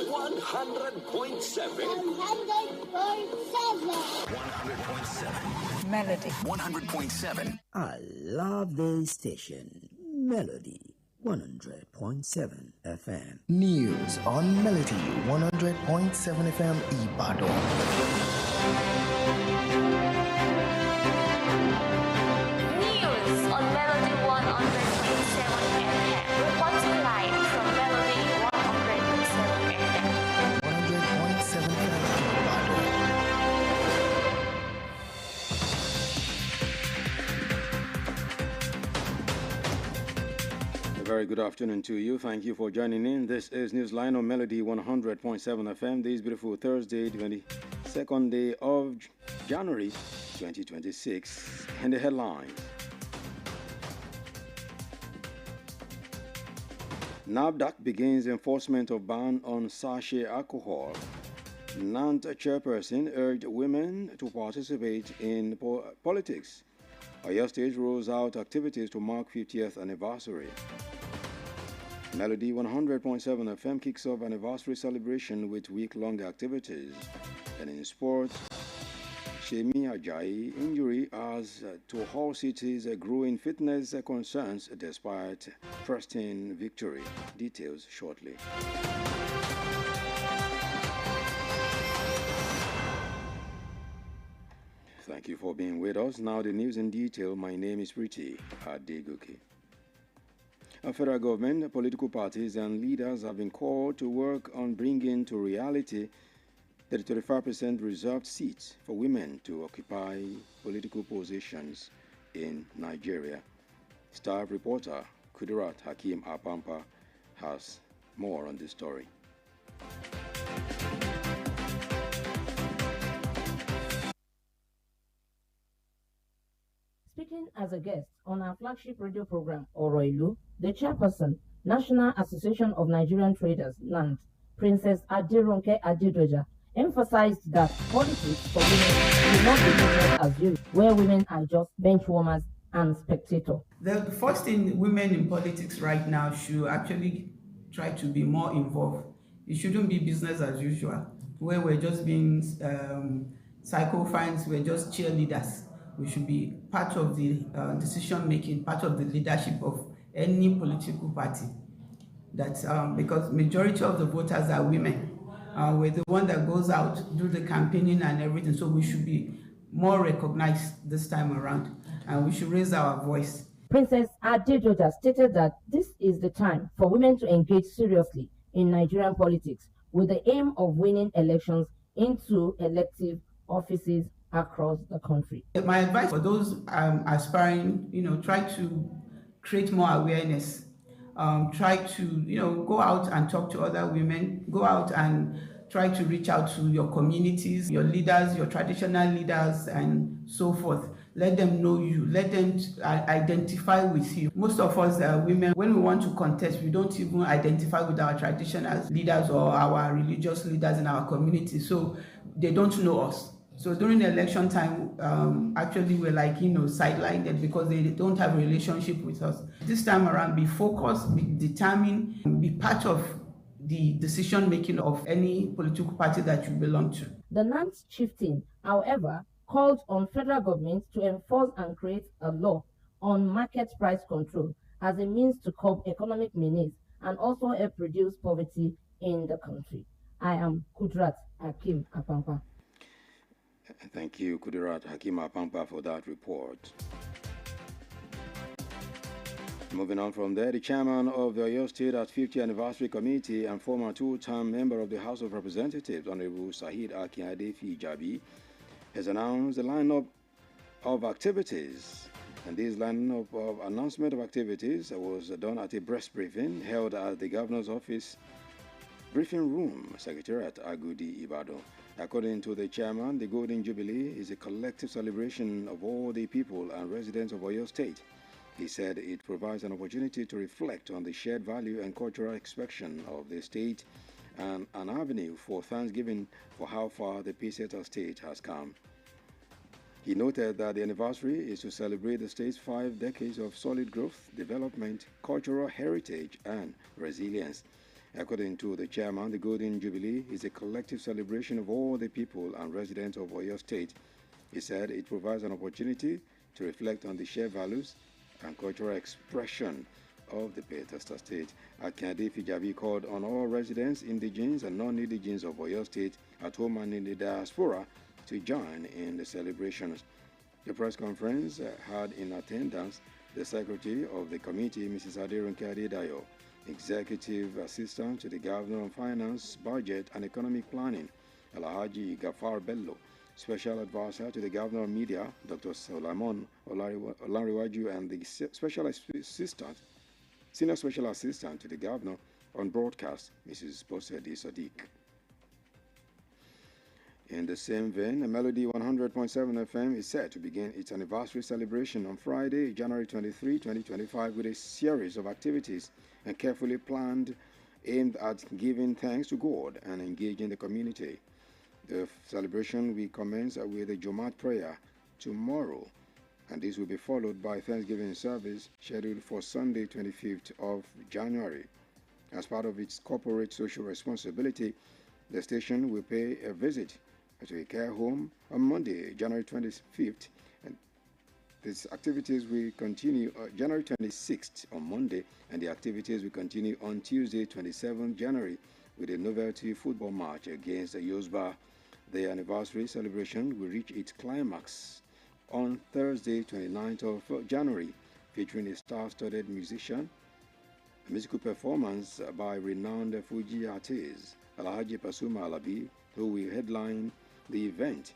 100.7. 100.7. Melody. 100.7. I love this station. Melody 100.7 FM. News on Melody 100.7 FM Ibadan. News on Melody 100.7 FM. Reporting live from Melody 100.7 FM. 100.7 FM Ibadan. Very good afternoon to you. Thank you for joining in. This is Newsline on Melody 100.7 FM. This beautiful Thursday, 22nd day of January 2026. And the headlines. NAFDAC begins enforcement of ban on sachet alcohol. NANT chairperson urged women to participate in politics. Oyo State rolls out activities to mark 50th anniversary. Melody 100.7 FM kicks off anniversary celebration with week-long activities. And in sports, Shemi Ajayi injury as to Hull City's growing fitness concerns despite pristine victory. Details shortly. Thank you for being with us. Now the news in detail. My name is Priti Adegoke. Federal government, political parties and leaders have been called to work on bringing to reality the 35% reserved seats for women to occupy political positions in Nigeria. Staff reporter Kudirat Hakim Apampa has more on this story. Speaking as a guest on our flagship radio program, Oroilu, the chairperson, National Association of Nigerian Traders, NANT, Princess Aderonke Adedoja, emphasized that politics for women will not be business as usual, where women are just benchwarmers and spectators. The first thing women in politics right now should actually try to be more involved. It shouldn't be business as usual, where we're just being psycho-fans, we're just cheerleaders. We should be part of the decision-making, part of the leadership of any political party. That's because majority of the voters are women. We're the one that goes out, do the campaigning and everything. So we should be more recognized this time around, and we should raise our voice. Princess Adedoja stated that this is the time for women to engage seriously in Nigerian politics with the aim of winning elections into elective offices across the country. My advice for those aspiring, try to create more awareness. Try to, go out and talk to other women. Go out and try to reach out to your communities, your leaders, your traditional leaders, and so forth. Let them know you. Let them identify with you. Most of us women, when we want to contest, we don't even identify with our traditional leaders or our religious leaders in our community. So they don't know us. So during the election time, actually we're sidelined because they don't have a relationship with us. This time around, be focused, be determined, be part of the decision making of any political party that you belong to. The NANT chieftain, however, called on federal government to enforce and create a law on market price control as a means to curb economic menace and also help reduce poverty in the country. I am Kudrat Hakim Apampa. Thank you, Kudirat Hakim Apampa, for that report. Moving on from there, the chairman of the Oyo State at 50th Anniversary Committee and former two-term member of the House of Representatives, Honorable Saheed Akinade Fijabi, has announced the lineup of activities. And this lineup of announcement of activities was done at a press briefing held at the Governor's Office Briefing Room, Secretariat, Agudi, Ibadan. According to the chairman, the Golden Jubilee is a collective celebration of all the people and residents of Oyo State. He said it provides an opportunity to reflect on the shared value and cultural expression of the state and an avenue for thanksgiving for how far the peacesetter state has come. He noted that the anniversary is to celebrate the state's 5 decades of solid growth, development, cultural heritage, and resilience. According to the chairman, the Golden Jubilee is a collective celebration of all the people and residents of Oyo State. He said it provides an opportunity to reflect on the shared values and cultural expression of the Bethesda State. Akande Fijabi called on all residents, indigenes and non-indigenes of Oyo State at home and in the diaspora to join in the celebrations. The press conference had in attendance the Secretary of the Committee, Mrs. Aderonke Adedayo, Executive Assistant to the Governor on Finance, Budget and Economic Planning, Alhaji Gafar Bello, Special Advisor to the Governor of Media, Dr. Solomon Olanrewaju, and the Senior Special Assistant to the Governor on Broadcast, Mrs. Posedi Sadiq. In the same vein, Melody 100.7 FM is set to begin its anniversary celebration on Friday, January 23, 2025, with a series of activities and carefully planned aimed at giving thanks to God and engaging the community. The celebration will commence with a Jumat prayer tomorrow, and this will be followed by Thanksgiving service scheduled for Sunday, 25th of January. As part of its corporate social responsibility, the station will pay a visit to a care home on Monday, January 25th, and these activities will continue January 26th on Monday, and the activities will continue on Tuesday, 27th January, with a novelty football match against Yozba. The anniversary celebration will reach its climax on Thursday, 29th of January, featuring a star-studded musician, a musical performance by renowned Fuji artist Alhaji Pasuma Alabi, who will headline the event.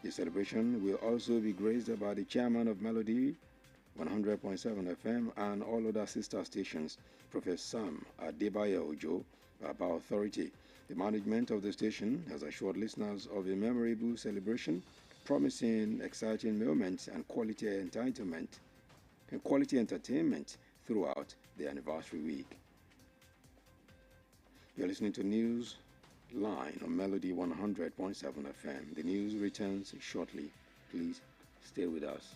The celebration will also be graced by the chairman of Melody 100.7 FM and all other sister stations, Professor Sam Adebayo Ojo, by authority. The management of the station has assured listeners of a memorable celebration, promising exciting moments and quality entertainment throughout the anniversary week. You're listening to Newsline on Melody 100.7 FM. The news returns shortly. Please stay with us.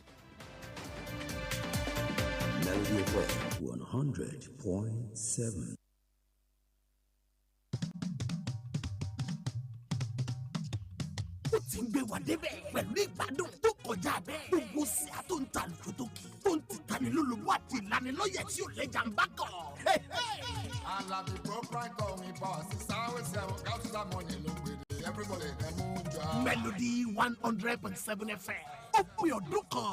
Melody FM 100.7. ó ti ń gbé wa débẹ̀ pẹ̀lú ìgbádùn tó kọjá bẹ́ẹ̀. gbogbo sí a tó ń ta lùkù tó kì í. tó ń ti tani lólobó àti ìlanilọ́yẹ̀ tí ò lẹ́jà ń bá kọ̀. Alabi proprietor mi boss, sáwé sẹ́wọ̀n káàtó sá mọ́ni ló gbèdé everybody ẹ̀ mú jà. Melody 100.7 FM. ó pé ọdún kan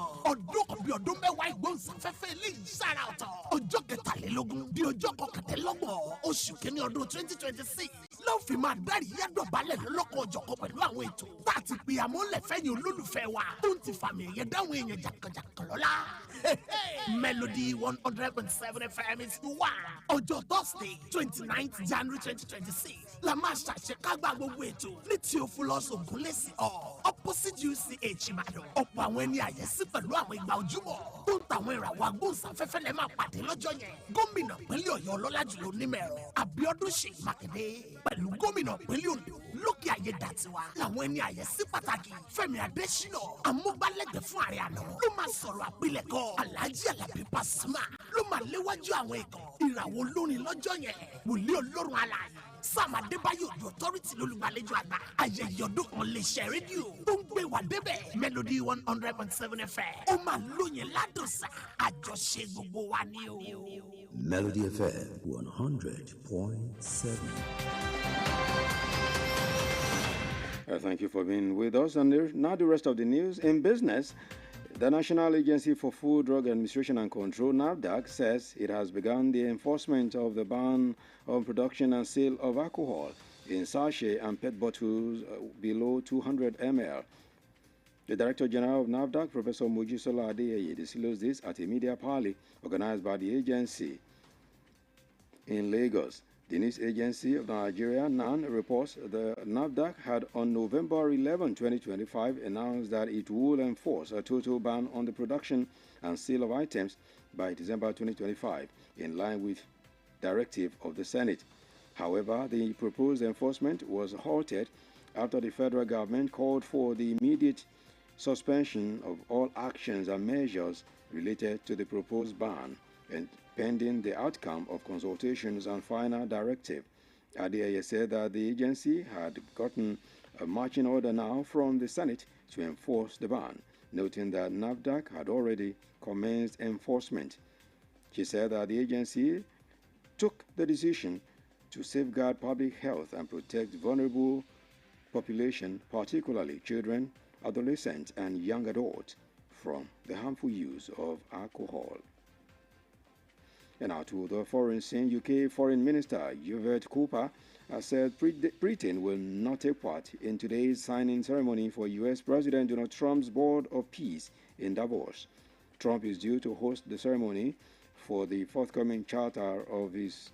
bí ọdún mẹ́wàá ìgbóhùnsáfẹ́fẹ́ eléyìí sára ọ̀tọ̀. ọjọ́ kẹtàlélógún di ọjọ́ kọkàndínlọ́gbọ̀n oṣù kínní ọdún 2026 ló fi máa dárí yàdọ̀ balẹ̀ lọ́lọ́kọ̀ ọjọ́kọ̀ pẹ̀lú àwọn ètò tá a ti pè àmọ́lẹ̀ fẹ́yìn olólùfẹ́ wa tó ń ti fàmì ẹ̀yẹ dáhùn èèyàn jàǹkànjàǹkàn lọ́la. Melody 100.7 FM is the one. ọjọ́ Thursday 29th January 2026 la máa ṣàṣekágbá gbogbo ètò ní Theophilus Ogunlesi opposite UCH Ìbàdàn. ọ̀pọ̀ àwọn ẹni àyẹ́sí pẹ̀lú àwọn ìgbà ojúmọ́ tó ń tàwọn ìràwọ̀ agbóhùnsáfẹ́fẹ́ lẹ́ máa pàdé lọ́jọ́ yẹn. gómìnà pínlẹ̀ Ọ̀yọ́ ọlọ́lá jùlọ onímọ̀-ẹ̀rọ Abíọ́dún Ṣèyí Mákindé pẹ̀lú gómìnà pínlẹ̀ Oǹdó Lókè Ayédàtiwa làwọn ẹni àyẹ́sí pàtàkì Fẹ́mi Adésínà amúgbálẹ́gbẹ̀ẹ́ fún ààrẹ àná ló máa sọ̀rọ̀ àpilẹ̀kọ Alhaji Alabi Pasuma ló máa léwájú àwọn ikọ̀ ìràwọ̀ olórin lọ́jọ́ yẹn wòlíì Ọlọ́run alààyè Sam Adébáyò the authority lólùgbàlejò àgbà ayẹyẹ ọdún kan lè ṣe rédíò tó ń gbé wà débẹ̀ Melody 100.7 FM ó máa lóyin ládùnsá àjọṣe gbogbo wa ní o. Melody FM 100.7. Thank you for being with us. And now the rest of the news. In business, the National Agency for Food, Drug Administration and Control, NAFDAC, says it has begun the enforcement of the ban on production and sale of alcohol in sachet and PET bottles below 200 ml. The Director General of NAFDAC, Professor Mojisola Adeyeye, disclosed this at a media parley organized by the agency in Lagos. The news agency of Nigeria, NAN, reports the NAFDAC had on November 11, 2025, announced that it will enforce a total ban on the production and sale of items by December 2025, in line with directive of the Senate. However, the proposed enforcement was halted after the federal government called for the immediate suspension of all actions and measures related to the proposed ban and pending the outcome of consultations and final directive. Adesoye said that the agency had gotten a marching order now from the Senate to enforce the ban, noting that NAFDAC had already commenced enforcement. She said that the agency took the decision to safeguard public health and protect vulnerable population, particularly children, adolescents, and young adults, from the harmful use of alcohol. And now to the foreign scene, UK Foreign Minister Yvette Cooper has said Britain will not take part in today's signing ceremony for US President Donald Trump's Board of Peace in Davos. Trump is due to host the ceremony for the forthcoming charter of his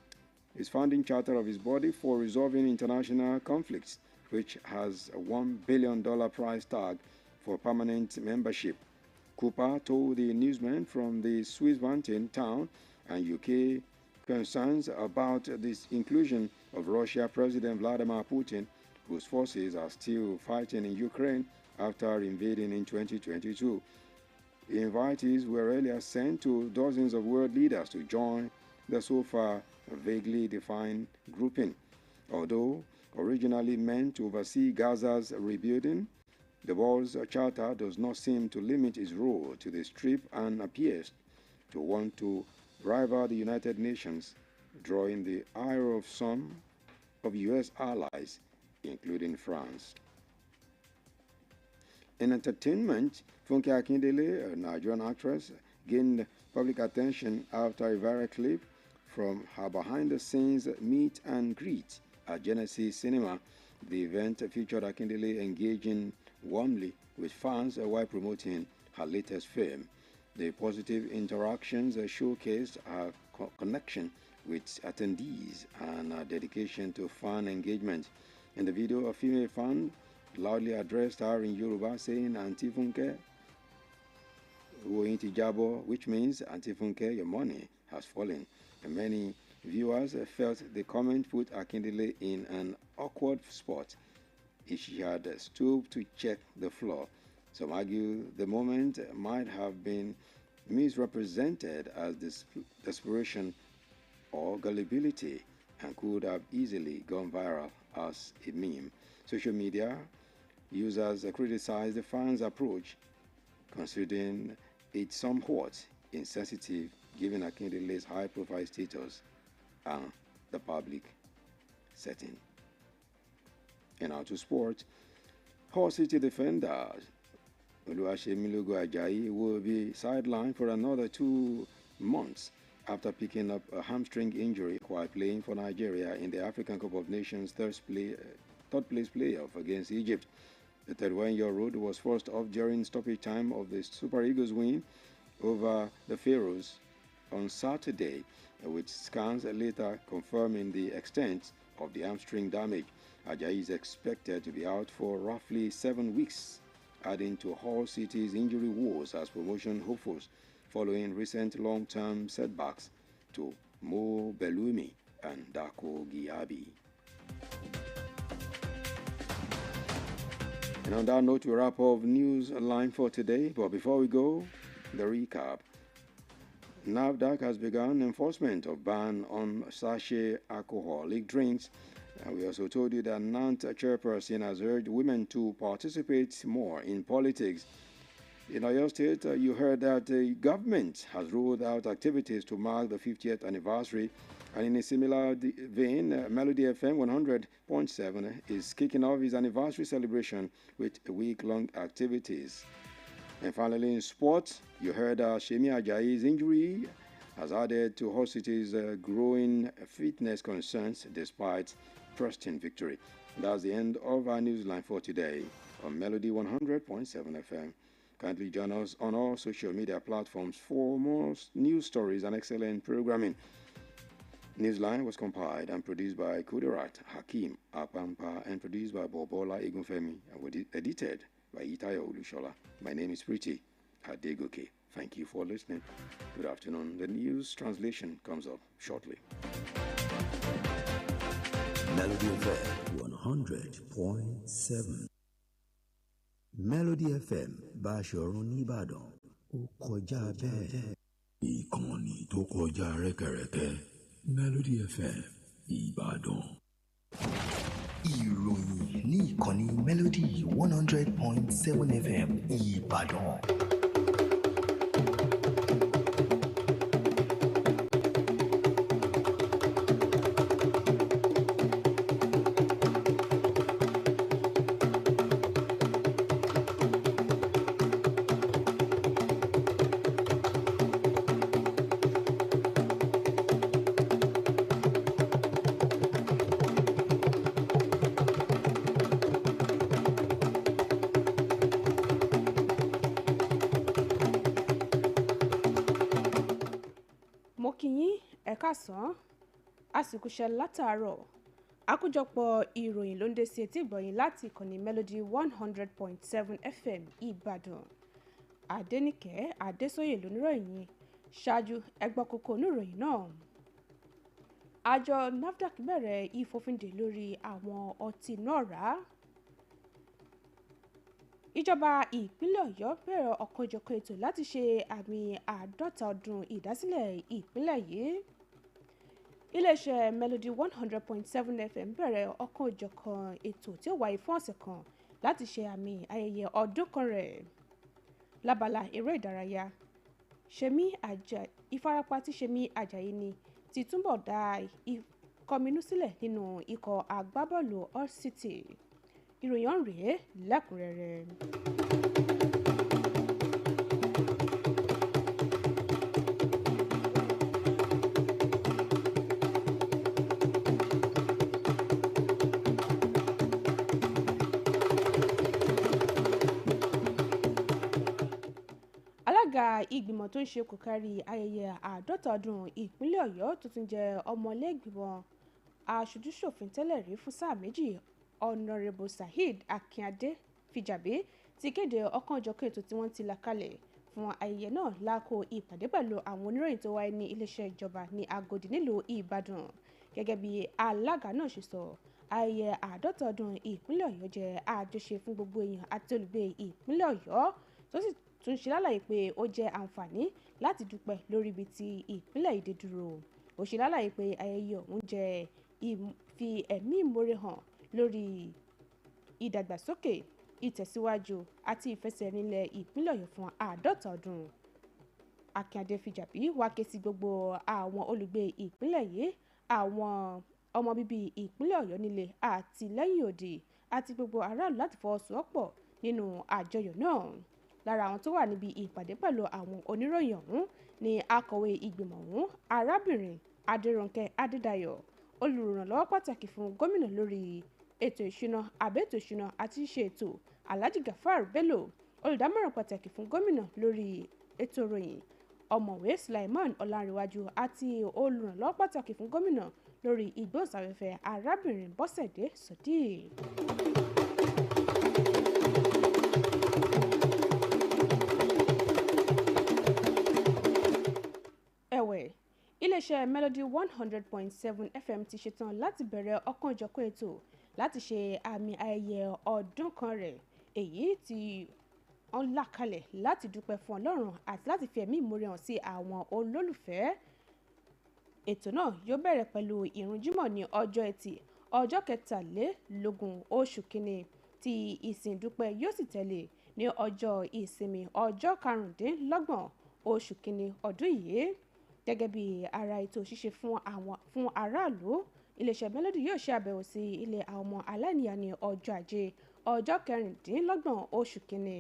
founding charter of his body for resolving international conflicts, which has a $1 billion price tag for permanent membership. Cooper told the newsman from the Swiss mountain town and UK concerns about this inclusion of Russia President Vladimir Putin, whose forces are still fighting in Ukraine after invading in 2022. Invitees were earlier sent to dozens of world leaders to join the so far vaguely defined grouping. Although originally meant to oversee Gaza's rebuilding, the board's charter does not seem to limit its role to the Strip and appears to want to rival the United Nations, drawing the ire of some of U.S. allies, including France. In entertainment, Funke Akindele, a Nigerian actress, gained public attention after a viral clip from her behind-the-scenes meet and greet at Genesis Cinema. The event featured Akindele engaging warmly with fans while promoting her latest film. The positive interactions showcased her connection with attendees and her dedication to fan engagement. In the video, a female fan loudly addressed her in Yoruba, saying, "Auntie Funke, which means, "Auntie Funke, your money has fallen." And many viewers felt the comment put Akindele in an awkward spot if she had stooped to check the floor. Some argue the moment might have been misrepresented as desperation or gullibility and could have easily gone viral as a meme. Social media users criticized the fans' approach, considering it somewhat insensitive given Akindele's high-profile status and the public setting. And now to sports. Hull City defender Oluwasemilogo Ajayi will be sidelined for another 2 months after picking up a hamstring injury while playing for Nigeria in the African Cup of Nations third place playoff against Egypt. The 31-year-old was forced off during stoppage time of the Super Eagles win over the Pharaohs on Saturday, with scans later confirming the extent of the hamstring damage. Ajayi is expected to be out for roughly 7 weeks, adding to Hull City's injury woes as promotion hopefuls following recent long-term setbacks to Mo Bellumi and Dako Giabi. And on that note, we wrap up Newsline for today. But before we go, the recap. NAFDAC has begun enforcement of ban on sachet alcoholic drinks. And we also told you that NANT chairperson has urged women to participate more in politics. In Oyo State, you heard that the government has rolled out activities to mark the 50th anniversary. And in a similar vein, Melody FM 100.7 is kicking off its anniversary celebration with week-long activities. And finally, in sports, you heard Shemi Ajayi's injury has added to Hull City's growing fitness concerns despite trusting victory. That's the end of our Newsline for today on Melody 100.7 FM. Kindly join us on all social media platforms for more news stories and excellent programming. Newsline was compiled and produced by Kudirat Hakim Apampa and produced by Bobola Igunfemi and was edited by Itayo Olushola. My name is Pretty Adegoke. Thank you for listening. Good afternoon. The news translation comes up shortly. Melody FM 100.7. Melody FM Bashoron Ibadan. Ó kọjá bẹ́ẹ̀. Ìkànnì tó kọjá rẹ́kẹrẹ́kẹ́. Melody FM Ìbàdàn. ìròyìn ní ìkànnì Melody 100.7 FM Ìbàdàn. mo kí yín ẹ káàsán àsìkò iṣẹ́ látàárọ̀ àkójọpọ̀ ìròyìn ló ń dé sí etí ìgbọ̀yìn láti ìkànnì Melody 100.7 FM Ìbàdàn. Adenike Adesoye lóníròyìn ṣáájú ẹgbọ́ kókó oníròyìn náà. Àjọ NAFDAC bẹ̀rẹ̀ ìfòfindè lórí àwọn ọtí náà rà. Ìjọba ìpínlẹ̀ Ọ̀yọ́ bẹ̀rẹ̀ ọ̀kanòjọ̀kan ètò láti ṣe àmì 50 ọdún ìdásílẹ̀ ìpínlẹ̀ yìí. Iléeṣẹ́ Melody 100.7 FM bẹ̀rẹ̀ ọ̀kanòjọ̀kan ètò tí ó wáyé fún ọ̀sẹ̀ kan láti ṣe àmì ayẹyẹ ọdún kan rẹ̀. Lábala eré ìdárayá, ìfarapa tí Ṣẹ̀mí Àjàyí ní ti túbọ̀ dá ìkọminú sílẹ̀ nínú ikọ̀ agbábọ́ọ̀lù Hull City. Ìròyìn ọ̀hún rèé lẹ́kùnrẹ́rẹ́. Alága ìgbìmọ̀ tó ń ṣe kò kárí ayẹyẹ 50 ọdún ìpínlẹ̀ Ọ̀yọ́ tó tún jẹ́ ọmọlẹ́gbìmọ̀ aṣojú-ṣòfin tẹ́lẹ̀ rí fún sáà méjì Honorable Saheed Akínadé Fìjàbí ti kéde ọ̀kanòjọ̀kan ètò tí wọ́n ti là kalẹ̀ fún ayẹyẹ náà lákò ìpàdé pẹ̀lú àwọn oníròyìn tó wáyé ní iléeṣẹ́ ìjọba ní Agodi nílùú Ìbàdàn. Gẹ́gẹ́ bí alága náà ṣe sọ, ayẹyẹ 50 ọdún ìpínlẹ̀ Ọ̀yọ́ jẹ́ àjọṣe fún gbogbo èèyàn àti olùgbé ìpínlẹ̀ Ọ̀yọ́ tó sì tún ṣe lálàyé pé ó jẹ́ àǹfààní láti dúpẹ́ lórí ibi tí ìpínlẹ̀ èdè dúró. Ó ṣe lálàyé pé ayẹyẹ ọ̀hún jẹ́ ìfi ẹ̀mí ìmoore hàn lórí ìdàgbàsókè, ìtẹ̀síwájú àti ìfẹsẹ̀rinlẹ̀ ìpínlẹ̀ Ọ̀yọ́ fún 50 ọdún. Akínadé Fìjàbí wá ké sí gbogbo àwọn olùgbé ìpínlẹ̀ yìí, àwọn ọmọ bíbí ìpínlẹ̀ Ọ̀yọ́ nílé àti lẹ́yìn odi àti gbogbo aráàlú láti fọwọ́sowọ́pọ̀ nínú àjọyọ̀ náà. Lára àwọn tó wà níbi ìpàdé pẹ̀lú àwọn oníròyìn ọ̀hún ni akọ̀wé ìgbìmọ̀ ọ̀hún arábìnrin Adérónkẹ́ Adédayọ̀, olùrànlọ́wọ́ pàtàkì fún gómìnà lórí ètò ìṣúná àti ṣíṣe ètò Alhaji Gafar Bello, olùdámọ̀ràn pàtàkì fún gómìnà lórí ètò ìròyìn ọ̀mọ̀wé Sulaiman Ọlárẹ̀wájú àti olùrànlọ́wọ́ pàtàkì fún gómìnà lórí ìgbóhùnsáfẹ́fẹ́ arábìnrin Bọ́sẹ̀dé Sọ̀dí. Ẹ̀wẹ̀, iléeṣẹ́ Melody 100.7 FM ti ṣetán láti bẹ̀rẹ̀ ọ̀kanòjọ̀kan ètò láti ṣe àmì ayẹyẹ ọdún kan rẹ̀, èyí tí wọ́n là kalẹ̀ láti dúpẹ́ fún Ọlọ́run àti láti fi ẹ̀mí ìmoore hàn sí àwọn olólùfẹ́. Ètò náà yóò bẹ̀rẹ̀ pẹ̀lú ìrun jímọ̀ ní ọjọ́ Ẹtì ọjọ́ 23 oṣù kínní tí ìsìn ìdúpẹ́ yóò sì tẹ̀lé ní ọjọ́ ìsinmi ọjọ́ 25 oṣù kínní ọdún yìí. Gẹ́gẹ́ bí ara ètò ṣíṣe fún aráàlú, iléeṣẹ́ Melody yóò ṣe àbẹ̀wò sí ilé àwọn ọmọ aláìníyàá ní ọjọ́ Ajé ọjọ́ 26 oṣù kínní.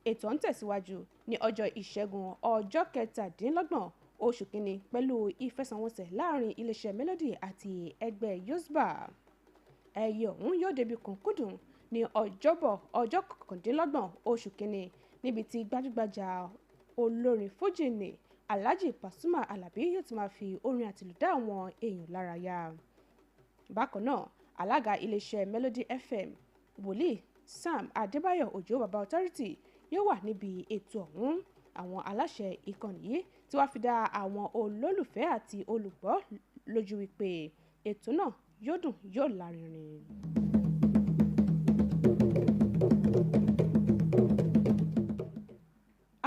Ètò ń tẹ̀síwájú ní ọjọ́ Ìṣẹ́gun ọjọ́ 27 oṣù kínní pẹ̀lú ìfẹsẹ̀wọnsẹ̀ láàrin iléeṣẹ́ Melody àti ẹgbẹ́ Yosba. Ẹyẹ ọ̀hún yóò débi kọ̀ǹkúdùn ní Ọjọ́bọ̀ ọjọ́ 29 oṣù kínní níbi tí gbajúgbajà olórin fújì ní Alhaji Pasuma Alabi yóò ti máa fi orin àtìlù dá àwọn èèyàn lára yá. Bákan náà, alága iléeṣẹ́ Melody FM Wòlíì Sam Adébáyọ̀ Òjó Baba Authority yóò wà níbi ètò ọ̀hún. Àwọn aláṣẹ ìkànnì yìí tí wàá fi dá àwọn olólùfẹ́ àti olùgbọ́ lójú wípé ètò náà yóò dùn yóò lárinrin.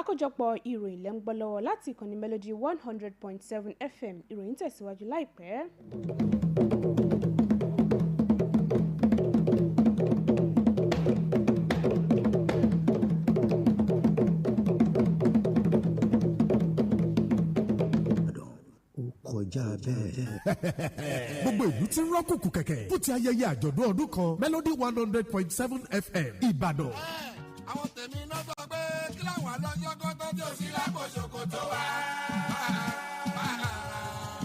Àkójọpọ̀ ìròyìn lẹ́ ń gbọ́ lọ́wọ́ láti ìkànnì Melody 100.7 FM. Ìròyìn tẹ̀síwájú láìpẹ́. gbogbo ìlú ti ń rọ́kùnkù kẹ̀kẹ́ fún ti ayẹyẹ àjọ̀dún ọdún kan Melody 100.7 FM Ìbàdàn. àwọn tèmi náà sọ pé kí làwọn lọ́jọ́ kọ́tọ́ tí ò sí lápò ṣòkòtò wa.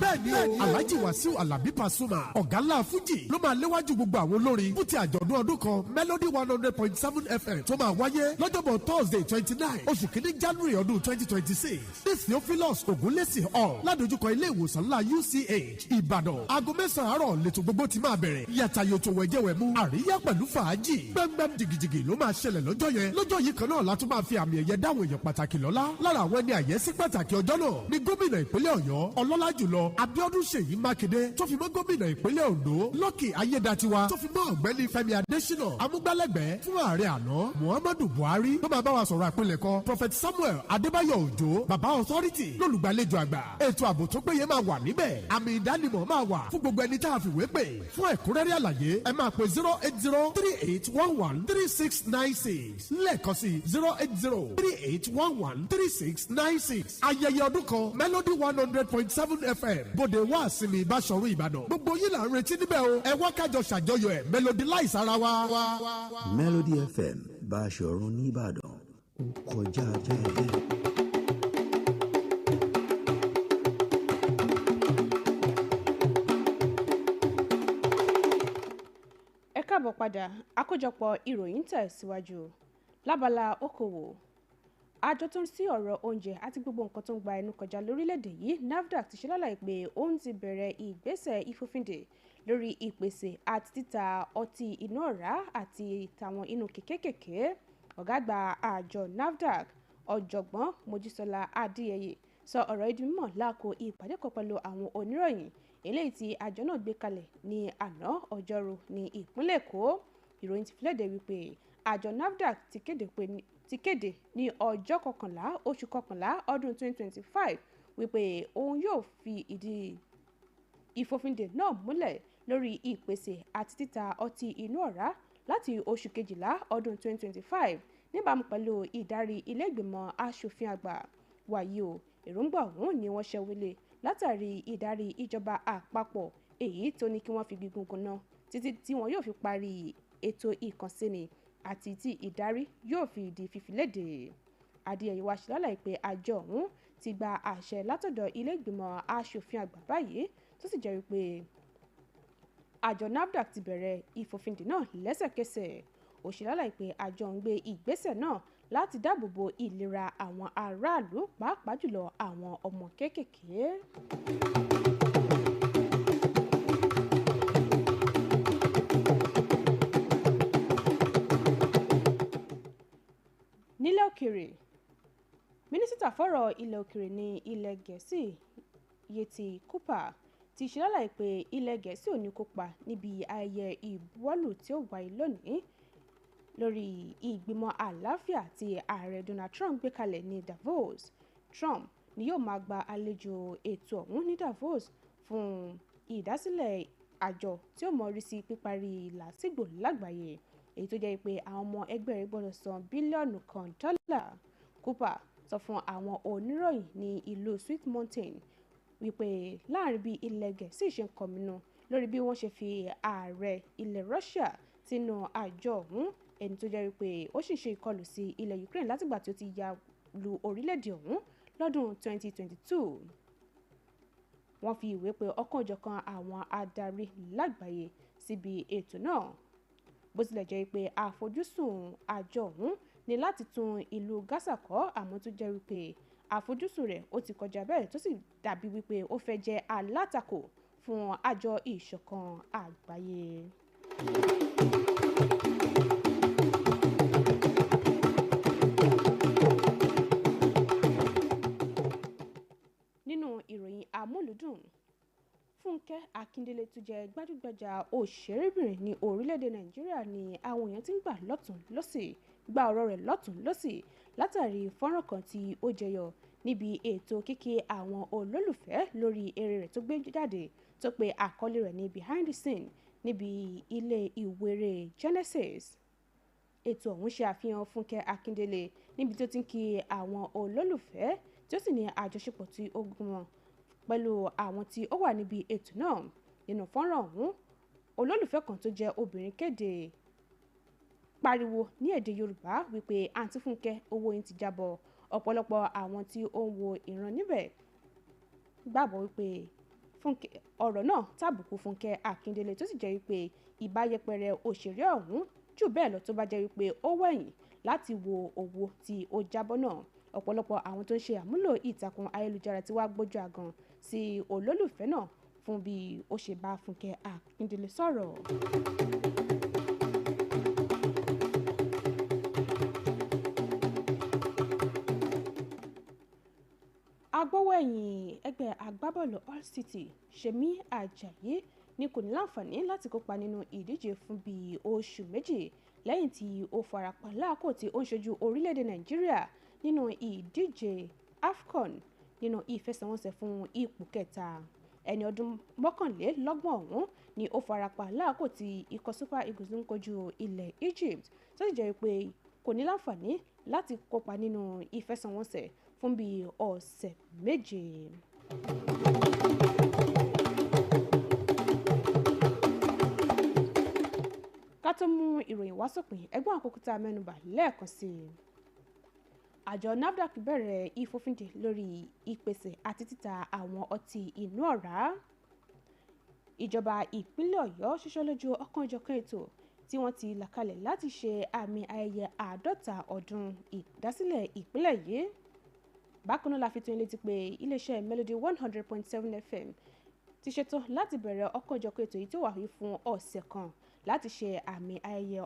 bẹ́ẹ̀ni o Alhaji Wasiu Alabi Pasuma ọ̀gá ńlá Fuji ló máa léwájú gbogbo àwọn olórin fún ti àjọ̀dún ọdún kan Melody 100.7 FM tó máa wáyé lọ́jọ́bọ̀ Thursday 29 oṣù kìíní January ọdún 2026 ní Theophilus Ogunlesi Hall ládojúkọ ilé ìwòsàn ńlá UCH Ìbàdàn aago 9 àárọ̀ lẹ́tọ̀ gbogbo ti máa bẹ̀rẹ̀ yàtàyòtò wẹ̀jẹ̀wẹ̀mú àríyá pẹ̀lú fàájì gbẹ̀ngbẹ̀m jìgìjìgì ló máa ṣẹlẹ̀ lọ́jọ́ yẹn lọ́jọ́ yìí kan náà látún máa fi àmì ẹ̀yẹ dáwọn èèyàn pàtàkì lọ́lá lára àwọn ẹni àyẹ́sí pàtàkì ọjọ́ náà ni gómìnà ìpínlẹ̀ Ọ̀yọ́ ọlọ́lá jùlọ Abíọ́dún Ṣèyí Mákindé tó fi mọ́ gómìnà ìpínlẹ̀ Ondo Lucky Ayédatiwa tó fi mọ́ ọ̀gbẹ́ni Fẹ́mi Adésínà amúgbálẹ́gbẹ̀ẹ́ fún ààrẹ àná Muhammadu Buhari tó máa bá wa sọ̀rọ̀ àpilẹ̀kọ Prophet Samuel Adébáyọ̀ Òjó baba authority lólùgbàlejò àgbà ètò ààbò tó péye máa wà níbẹ̀ àmì ìdánimọ̀ máa wà fún gbogbo ẹni tá a fìwé pè fún ẹ̀kúnrẹ́rẹ́ àlàyé ẹ máa pè 08038113696 lẹ́ẹ̀kan sí 08038113696 ayẹyẹ ọdún kan Melody 100.7 FM bòde wá sinmi Ìbáṣọ̀run Ìbàdàn gbogbo yín là ń retí níbẹ̀ o ẹ wá kájọ ṣàjọyọ̀ ẹ̀ Melody láìsí ara wa. Melody FM Ìbáṣọ̀run nìbàdàn ó kọjá bẹ́ẹ̀. ẹ káàbọ̀ padà àkójọpọ̀ ìròyìn tẹ̀síwájú lábala okòwò àjọ tó ń sí ọ̀rọ̀ oúnjẹ àti gbogbo nǹkan tó ń gba ẹnu kọjá lórílẹ̀‐èdè yìí NAFDAC ti ṣe lálàyé pé òun ti bẹ̀rẹ̀ ìgbésẹ̀ ìfòfindè lórí ìpèsè àti títa ọtí inú ọ̀rá àti tàwọn inú kékèké ọ̀gá àgbà àjọ NAFDAC ọ̀jọ̀gbọ́n Mojísọ́lá Adéyẹyẹ sọ ọ̀rọ̀ ìdí mímọ̀ láàkó ìpàdé kan pẹ̀lú àwọn oníròyìn eléyìí tí àjọ náà gbé kalẹ̀ ní àná ọjọ́rú ní ìpínlẹ̀ Èkó ìròyìn ti fi léde wípé àjọ NAFDAC ti kéde ní ọjọ́ kọkànlá oṣù kọkànlá ọdún 2025 wípé òun yóò fi ìdí ìfòfindè náà múlẹ̀ lórí ìpèsè àti títa ọtí inú ọ̀rá láti oṣù kejìlá ọdún 2025 níbàámu pẹ̀lú ìdarí ilé ìgbìmọ̀ aṣòfin àgbà wàyí o èròǹgbà ọ̀hún ni wọ́n ṣẹ́wélé látàrí ìdarí ìjọba àpapọ̀ èyí tó ní kí wọ́n fi gbígun náà títí tí wọn yóò fi parí ètò ìkànsíni àti tí ìdarí yóò fi di fífi léde. Adéyẹyẹ wá ṣe lálàyé pé àjọ ọ̀hún ti gba àṣẹ látọ̀dọ̀ ilé ìgbìmọ̀ aṣòfin àgbà báyìí tó sì jẹ́ wípé àjọ NAFDAC ti bẹ̀rẹ̀ ìfòfindè náà lẹ́sẹ̀kẹsẹ̀ ó ṣe lálàyé pé àjọ ń gbé ìgbésẹ̀ náà láti dáàbò bo ìlera àwọn aráàlú pàápàá jùlọ àwọn ọmọ kéékèèké. nílẹ̀ òkèèrè mínísítà fọ́rọ̀ ilẹ̀ òkèèrè ní ilẹ̀ Gẹ̀ẹ́sì Yẹtí Cooper ti ṣe lálàyé pé ilẹ̀ Gẹ̀ẹ́sì ò ní kópa níbi ayẹyẹ ìbuwọ́lù tí ó wáyé lónìí lórí ìgbìmọ̀ àlàáfíà tí ààrẹ Donald Trump gbé kalẹ̀ ní Davos. Trump ni yóò máa gba àlejò ètò ọ̀hún ní Davos fún ìdásílẹ̀ àjọ tí ó mọrí sí píparí làásìgbò lágbàáyé èyí tó jẹ́ pé àwọn ọmọ ẹgbẹ́ rẹ̀ gbọ́dọ̀ san bílíọ̀nù kan dọ́là. Cooper sọ fún àwọn oníròyìn ní ìlú Sweet Mountain wípé láàrin bí ilẹ̀ Gẹ̀ẹ́sì ṣe ń kọminú lórí bí wọ́n ṣe fi ààrẹ ilẹ̀ Russia sínú àjọ ọ̀hún ẹni tó jẹ́ wípé ó sì ṣe ìkọlù sí ilẹ̀ Ukraine látìgbà tí ó ti ya lu orílẹ̀-èdè ọ̀hún lọ́dún 2022. Wọ́n fi ìwé pé ọ̀kanòjọ̀kan àwọn adarí lágbàáyé síbi ètò náà bó tilẹ̀ jẹ́ pé àfojúsùn àjọ ọ̀hún ni láti tún ìlú Gaza kọ́ àmọ́ tó jẹ́ wípé àfojúsùn rẹ̀ ó ti kọjá bẹ́ẹ̀ tó sì dàbí wípé ó fẹ́ jẹ́ alátakò fún àjọ ìṣọ̀kan àgbáyé. nínú ìròyìn amúlùdùn Fúnkẹ́ Akíndélé tó jẹ́ gbajúgbajà òṣèrébìnrin ní orílẹ̀-èdè Nàìjíríà ni àwọn èèyàn ti ń gbà lọ́tún lọ́sì gba ọ̀rọ̀ rẹ̀ lọ́tún lọ́sì látàrí fọ́nrán kan tí ó jẹyọ níbi ètò kíkí àwọn olólùfẹ́ lórí eré rẹ̀ tó gbé jáde tó pe àkọlé rẹ̀ ní behind the scene níbi ilé ìwéré Genesis. Ètò ọ̀hún ṣe àfihàn Fúnkẹ́ Akíndélé níbi tó ti ń kí àwọn olólùfẹ́ tí ó sì ní àjọṣepọ̀ tí ó gúnmọ́ pẹ̀lú àwọn tí ó wà níbi ètò náà. Nínú fọ́nrán ọ̀hún, olólùfẹ́ kan tó jẹ́ obìnrin kéde pariwo ní èdè Yorùbá wípé àǹtí Fúnkẹ́ owó yín ti jábọ̀. Ọ̀pọ̀lọpọ̀ àwọn tí ó ń wo ìran níbẹ̀ gbàgbọ́ wípé ọ̀rọ̀ náà tàbùkù Fúnkẹ́ Akíndélé tó sì jẹ́ wípé ìbáyẹpẹrẹ òṣèré ọ̀hún jù bẹ́ẹ̀ lọ tó bá jẹ́ wípé ó wẹ̀yìn láti wo owó tí ó jábọ́ náà. Ọ̀pọ̀lọpọ̀ àwọn tó ń ṣe àmúlò ìtàkùn ayélujára tí wàá gbójú àgàn sí olólùfẹ́ náà fún bí ó ṣe bá Fúnkẹ́ Akíndélé sọ̀rọ̀. Agbówẹ̀yìn ẹgbẹ́ agbábọ́ọ̀lù All City Ṣèmí Àjàyí ni kò ní láǹfààní láti kópa nínú ìdíje fún bíi oṣù méjì lẹ́yìn tí ó farapa láàkó tí ó ń ṣojú orílẹ̀-èdè Nàìjíríà nínú ìdíje AFCON nínú ìfẹsẹ̀wọnsẹ̀ fún ipò kẹta. Ẹni ọdún 31 ọ̀hún ni ó farapa láàkó tí ikọ̀ Super Eagles ń kojú ilẹ̀ Egypt tó sì jẹ́ pé kò ní láǹfààní láti kópa nínú ìfẹsẹ̀wọnsẹ̀ fún bíi ọ̀sẹ̀ méje. Ká tó mú ìròyìn wá sópin, ẹgbọ́n àkókò tá a mẹ́nubà lẹ́ẹ̀kan sí i. Àjọ NAFDAC bẹ̀rẹ̀ ìfòfindè lórí ìpèsè àti títa àwọn ọtí inú ọ̀rá. Ìjọba ìpínlẹ̀ Ọ̀yọ́ ṣiṣẹ́ lójú ọ̀kanòjọ̀kan ètò tí wọ́n ti là kalẹ̀ láti ṣe àmì ayẹyẹ 50 ọdún ìdásílẹ̀ ìpínlẹ̀ yìí. Bákan náà la fi tó yín létí pé iléeṣẹ́ Melody 100.7 FM ti ṣetán láti bẹ̀rẹ̀ ọ̀kanòjọ̀kan ètò yìí tó wà wí fún ọ̀sẹ̀ kan láti ṣe àmì ayẹyẹ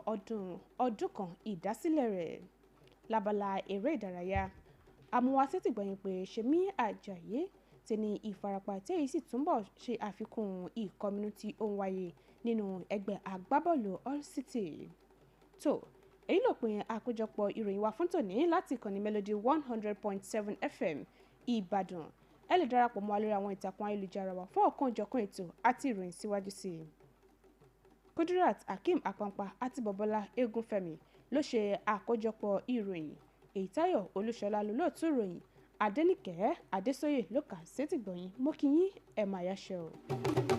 ọdún kan ìdásílẹ̀ rẹ̀. Lábala eré ìdárayá, amúwásétìgbọ̀yìn pé Ṣèmí Àjàyí ti ní ìfarapa tí èyí sì túnbọ̀ ṣe àfikún ìkọminú tí ó ń wáyé nínú ẹgbẹ́ agbábọ́ọ̀lù All City. Tó èyí ló pin àkójọpọ̀ ìròyìn wa fún tòní láti ìkànnì Melody 100.7 FM Ìbàdàn. Ẹ lè darapọ̀ mọ́ wa lórí àwọn ìtàkùn ayélujára wa fún ọ̀kanòjọ̀kan ètò àti ìròyìn síwájú sí i. Kudirat Akeem Apampa àti Bọ́bọ́lá Egunfẹ́mi ló ṣe àkójọpọ̀ ìròyìn. Èyítáyọ̀ Olúṣọlá lolóòtú ìròyìn. Adenike Adesoye ló kà sétìgbọ̀yìn. Mo kí yín, ẹ máa yáṣẹ́ o.